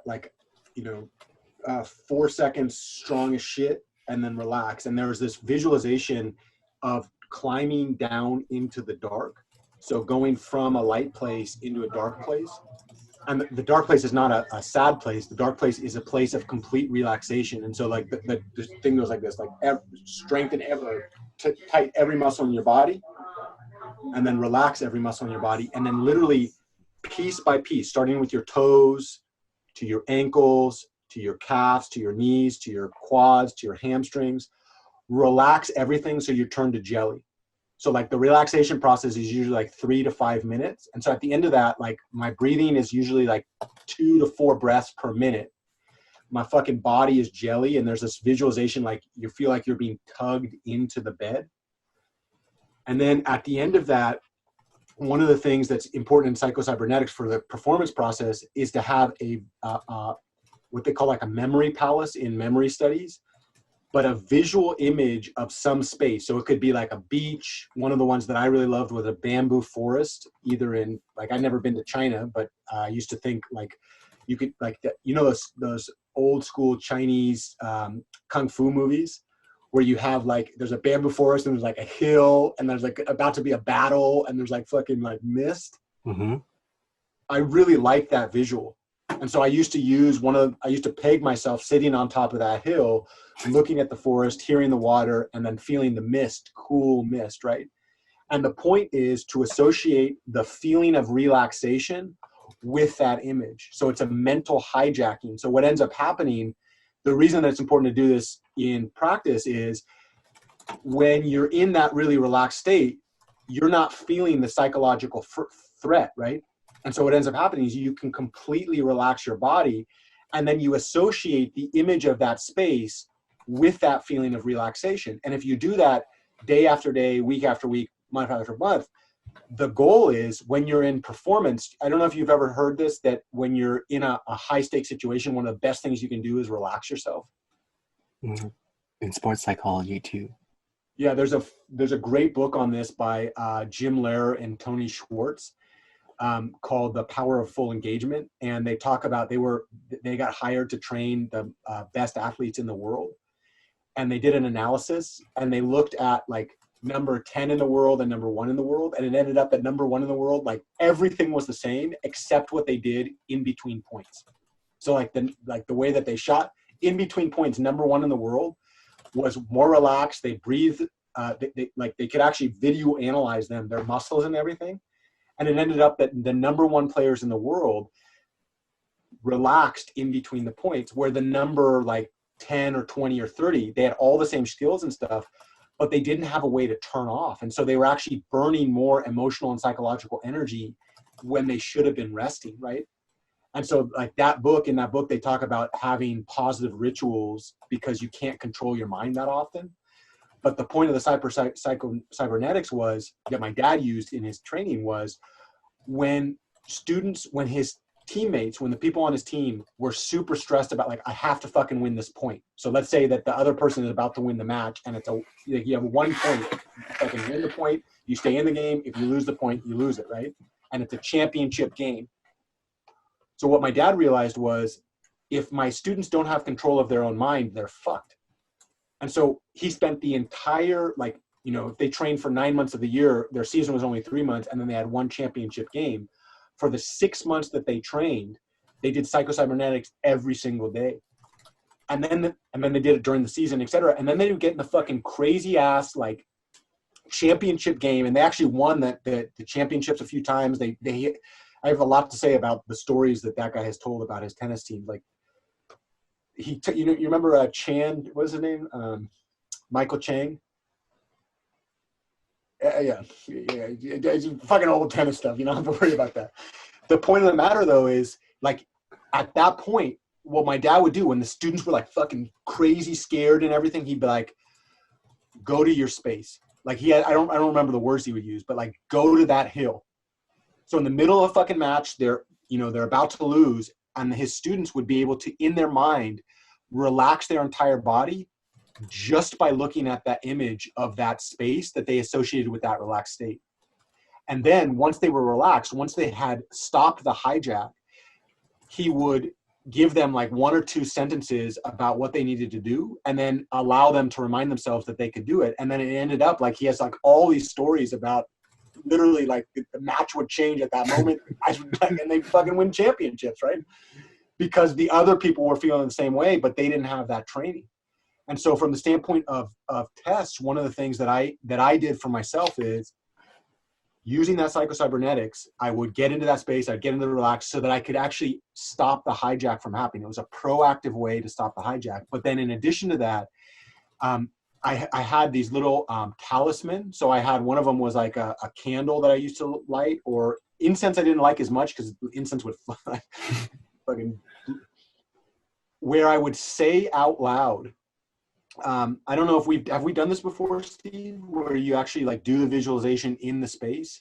like, 4 seconds strong as shit, and then relax. And there was this visualization of climbing down into the dark. So going from a light place into a dark place. And the dark place is not a sad place. The dark place is a place of complete relaxation. And so like the thing goes like this, like strengthen tight every muscle in your body, and then relax every muscle in your body. And then literally piece by piece, starting with your toes to your ankles, to your calves, to your knees, to your quads, to your hamstrings, relax everything so you turn to jelly. So like the relaxation process is usually like 3 to 5 minutes. And so at the end of that, like my breathing is usually like 2 to 4 breaths per minute. My fucking body is jelly, and there's this visualization like you feel like you're being tugged into the bed. And then at the end of that, one of the things that's important in psychocybernetics for the performance process is to have a what they call like a memory palace in memory studies, but a visual image of some space. So it could be like a beach. One of the ones that I really loved was a bamboo forest, either in, like, I'd never been to China, but I used to think like you could, like, those old school Chinese Kung Fu movies where you have like, there's a bamboo forest and there's like a hill and there's like about to be a battle and there's like fucking like mist. Mm-hmm. I really like that visual. And so I used to peg myself sitting on top of that hill, looking at the forest, hearing the water, and then feeling the mist, cool mist, right? And the point is to associate the feeling of relaxation with that image. So it's a mental hijacking. So what ends up happening, the reason that it's important to do this in practice is when you're in that really relaxed state, you're not feeling the psychological threat, right? And so what ends up happening is you can completely relax your body, and then you associate the image of that space with that feeling of relaxation. And if you do that day after day, week after week, month after month, the goal is when you're in performance, I don't know if you've ever heard this, that when you're in a high stake situation, one of the best things you can do is relax yourself. Mm-hmm. In sports psychology too. Yeah, there's a great book on this by Jim Lehrer and Tony Schwartz. Called The Power of Full Engagement. And they talk about, they got hired to train the best athletes in the world. And they did an analysis and they looked at like number 10 in the world and number 1 in the world. And it ended up that number 1 in the world, like everything was the same except what they did in between points. So like the way that they shot in between points, number 1 in the world was more relaxed. They breathed, they could actually video analyze them, their muscles and everything. And it ended up that the number 1 players in the world relaxed in between the points, where the number like 10 or 20 or 30, they had all the same skills and stuff, but they didn't have a way to turn off. And so they were actually burning more emotional and psychological energy when they should have been resting, right? And so like in that book, they talk about having positive rituals because you can't control your mind that often. But the point of the cybernetics was that my dad used in his training was when his teammates, when the people on his team were super stressed about like, I have to fucking win this point. So let's say that the other person is about to win the match and you have 1 point, you fucking win the point, you stay in the game. If you lose the point, you lose it, right? And it's a championship game. So what my dad realized was if my students don't have control of their own mind, they're fucked. And so he spent the entire, like, if they trained for 9 months of the year, their season was only 3 months, and then they had 1 championship game. For the 6 months that they trained, they did psychocybernetics every single day. And then they did it during the season, et cetera. And then they would get in the fucking crazy ass, like, championship game. And they actually won the championships a few times. I have a lot to say about the stories that guy has told about his tennis team. Like, you remember Chan, what was his name? Michael Chang? Yeah. It's fucking old tennis stuff. You don't have to worry about that. The point of the matter, though, is like at that point, what my dad would do when the students were like fucking crazy scared and everything, he'd be like, go to your space. Like I don't remember the words he would use, but like go to that hill. So in the middle of a fucking match, they're about to lose, and his students would be able to, in their mind, relax their entire body just by looking at that image of that space that they associated with that relaxed state. And then once they were relaxed, once they had stopped the hijack, he would give them like 1 or 2 sentences about what they needed to do, and then allow them to remind themselves that they could do it. And then it ended up like he has like all these stories about literally like the match would change at that moment, and they fucking win championships, right? Because the other people were feeling the same way, but they didn't have that training. And so from the standpoint of tests, one of the things that I did for myself is using that psychocybernetics. I would get into that space, I'd get into the relax so that I could actually stop the hijack from happening. It was a proactive way to stop the hijack. But then in addition to that, I had these little talisman. So I had, one of them was like a candle that I used to light, or incense I didn't like as much because incense would fucking, where I would say out loud, I don't know if have we done this before, Steve, where you actually like do the visualization in the space?